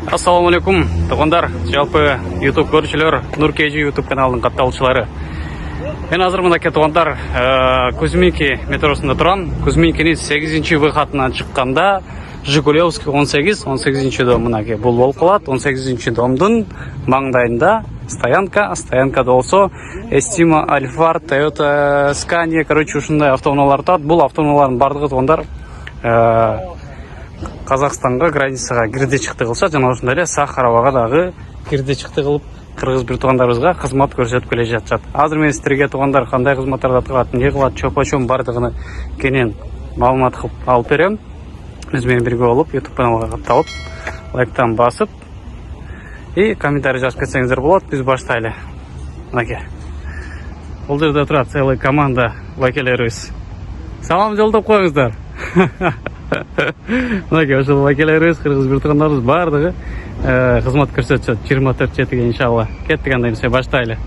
Ассалаумалейкум, туғандар, жалпы YouTube көрушілер, Нұркежі YouTube каналының қатталушылары. Мен азыр мынакей туғандар, Кузьминки метросында тұрам. Кузьминкinin 8-ші выходынан шыққанда Жигулевский 18-ші дом мынакей бұл болып қалады. 18-ші домдың маңдайында стоянкада болсо Estima, Alphard, Toyota, Scania, короче, ушундай автоунаалар турат. Бұл автоунаалардын бардыгы туғандар Қазақстанға границаға кирде чыкты кылса, жана ошондой эле Сахаровага дагы кирде чыкты кылып кыргыз бир туугандарыбызга кызмат көрсөтүп келе жатышат. Азыр мен сиздерге туугандар кандай кызматтарды аткарат, эмне кылат, чопо-чоң бардыгын кенен маалымат кылып алып берем. Биз менен бирге болуп YouTube каналга катталып, лайктан басып и комментарий жазып кетсеңиздер болот. Биз баштайлы. Мынакей. Бул жерде турат целый команда вакилерибиз. Салам жолдоп коюңуздар. Мынакей ошол вакилерибиз, кыргыз бир туугандарыбыз бардыгы кызмат көрсөтүшөт 24/7 иншалла. Кеттик анда эмесе баштайлы.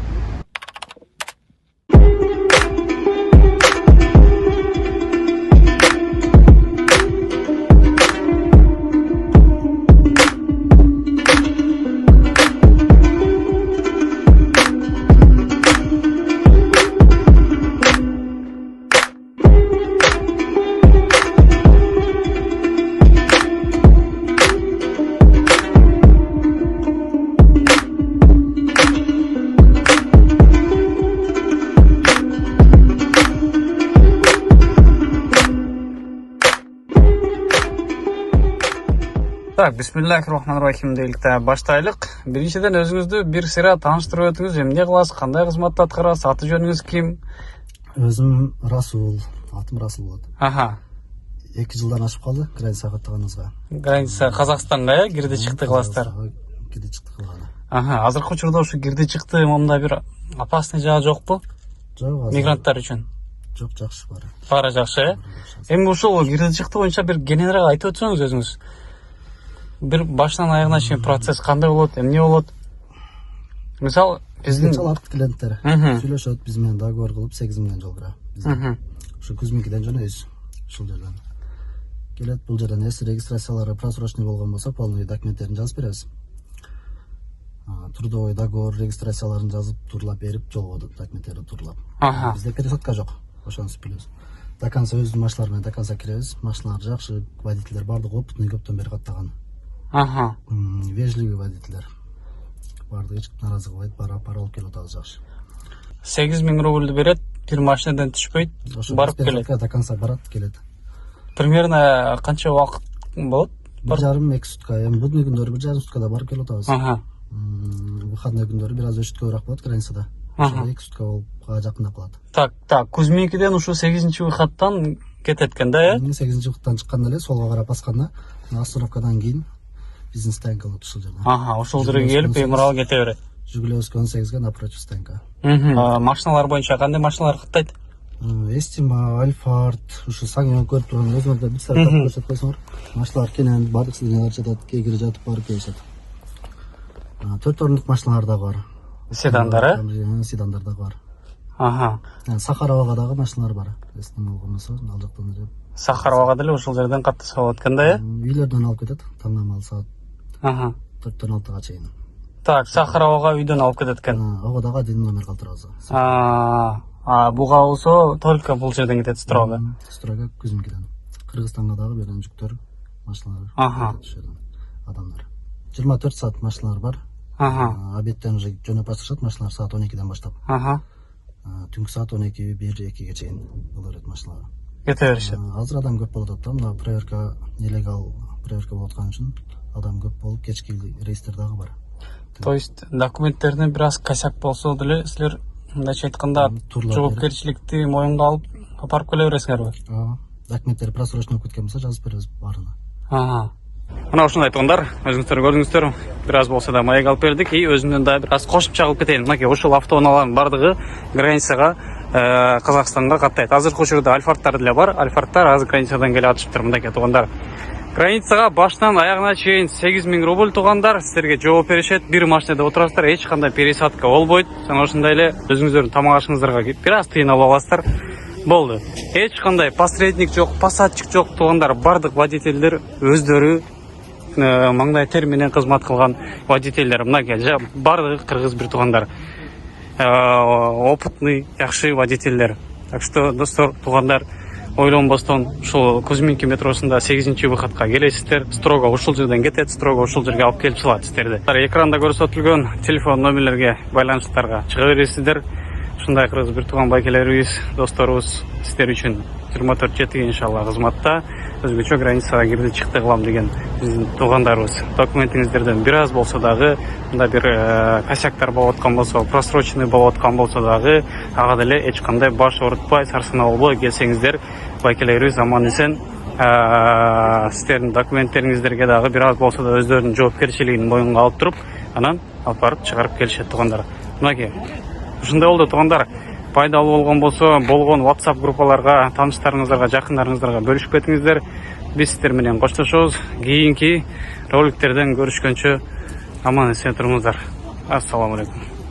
Так, бисмиллахир-рахманир-рахим дейликте баштайлык. Биринчиден өзүңүздү бир сыйра тааныштырып өтүңүз. Эмне кыласыз, кандай кызматты аткарасыз, аты жөнүңүз ким? Өзүм Расул, атым Расул болот. Аха. 2 жылдан ашып калды границага каттаганыбызга. Граница Казакстанга кирди чыкты кыласыздар. Кирди чыкты кылганы. Аха, азыркы учурда ушу кирди чыкты момундай бир опасный жагы жокпу? Жок, Мигранттар үчүн. жок, жакшы бара. Баары жакшы, Эми ушул кирди чыкты боюнча бир кененирээк айтып өтсөңүз өзүңүз. Бир башынан аягына чейин процесс кандай болот, эмне болот? Мисалы, биздин арт клиенттер сүйлөшөт, биз менен договор кылып 8 миңден жолгура. Ушу Кузьминкиден жөнөйбүз. Ушул жерден келет, бул жерден эс регистрациялары просрочный болгон болсо, полный документтерин жазып беребиз. Трудовой договор регистрацияларын жазып, турлап берип, жолго документтерди турлап. Бизде пересадка жок, ошонусу билебиз. До конца өзүнүн машиналары менен до конца киребиз. Машиналар жакшы, водительдер бардыгы опытный, көптөн бери каттаган. Вежливый водителер. Барды эч ким наразы кылбайт, пара алып келип атабыз жакшы. 8 миң рубльді берет, бир машинадан түшпөйт, барып келет. До конца барат, келет. Примерно канча убакыт болот? 1,5-2 сутка. Эми будный күндөрү 1,5 суткада барып келип атабыз. Выходной күндөрү бир аз өчүткөбүрөөк болот границада. 2 сутка болуп жакындап калат. Так, Кузьминкиден ушу 8-чи выходтан кетет экен да, 8-чи выходтан чыкканда эле солго карап басканда, остановкадан кийин бизнес стоянка болот ушул жерде. Ошол жерге келип, эмирал кете берет. Жигулевский 18-ге напротив стоянка. Машиналар боюнча кандай машиналар каттайт? Estima, Alphard, ушу саңын көрүп турган өзүңөрдө бир саат көрсөтүп койсоңор. Машиналар кенен бардык сиденалар жатат, кегири жатып барып келишет. 4 ордук машиналар дагы бар. Седандар, Седандар дагы бар. Сахаровага дагы машиналар бар. Эсине болгонсо, ал жактан эле. Сахаровага деле ушул жерден каттаса болот экен да, Үйлөрдөн алып кетет, таңдам алса. 4-төн 6-га чейин. Так, Сахаровага үйдөн алып кетет экен. Ого дагы один номер калтырабыз. Буга болсо только бул жерден кетет строго. Строго Кузьминкиден. Кыргызстанга дагы берген жүктөр, машиналар түшөт. Адамдар. 24 саат машиналар бар. Обедтен уже жөнөп башташат машиналар саат 12ден баштап. Түнкү саат 12-1-2ге чейин болот машиналар. Кете беришет. Азыр адам көп болуп атат да, мына проверка, нелегал проверка болуп аткан үчүн адам көп болуп, кечки рейстер дагы бар. То есть документтерден бир аз косяк болсо деле силер мындайча айтканда жоопкерчиликти моюнга алып апарып келе бересиңерби? Документтер просрочный болуп кеткен болсо жазып беребиз баарына. Мына ушундай айткандар, өзүңүздөр көрдүңүздөр, бир аз болсо да маек алып бердик, и өзүмдөн да бир аз кошумча кылып кетейин. Мынакей ушул автоунаалардын бардыгы границага Казакстанга каттайт. Азыркы учурда Альфардтар деле бар. Альфардтар азыр границадан келип атышыптыр. Мындайча туугандар. Границага башынан аягына чейин 8 миң рубль туугандар, силерге жооп беришет. Бир машинада отурасыздар, эч кандай пересадка болбойт. Жана ошондой эле өзүңүздөрдүн тамак ашыңыздарга бир аз тыйналып аласыздар. Болду. Эч кандай посредник жок, посадчик жок туугандар, бардык водительдер өздөрү маңдай тер менен кызмат кылган водительдер мынакей баардыгы кыргыз бир туугандар, опытный, жакшы водительдер. Так что достор, туугандар, ойлонбостон ушул Кузьминки метросунда 8-чи выходка келесиздер. Строго ушул жерден кетет, строго ушул жерге алып келип салат сиздерди. Экранда көрсөтүлгөн телефон номерлерге байланыштарга чыга бересиздер. Ушундай кыргыз бир тууган байкелерибиз, досторубуз сиздер үчүн 24/7 иншалла кызматта. Өзгөчө границага кирди чыкты кылам деген биздин туугандарыбыз. Документиңиздерден бир аз болсо дагы, мында бир косяктар болуп аткан болсо, просроченный болуп аткан болсо дагы, ага деле эч кандай баш оорутпай, сарсанаа болбой келсеңиздер, байкелерибиз аман эсен сиздердин документтериңиздерге дагы бир аз болсо да өздөрүнүн жоопкерчилигин моюнга алып туруп, анан алып барып чыгарып келишет туугандар. Мынакей ушундай болду туугандар. Пайдалуу болгон болсо, болгон WhatsApp группаларга, тааныштарыңыздарга, жакындарыңыздарга бөлүшүп кетиңиздер. Биз сиздер менен коштошобуз. Кийинки роликтерден көрүшкөнчө аман эсен туруңуздар. Ассаламу алейкум.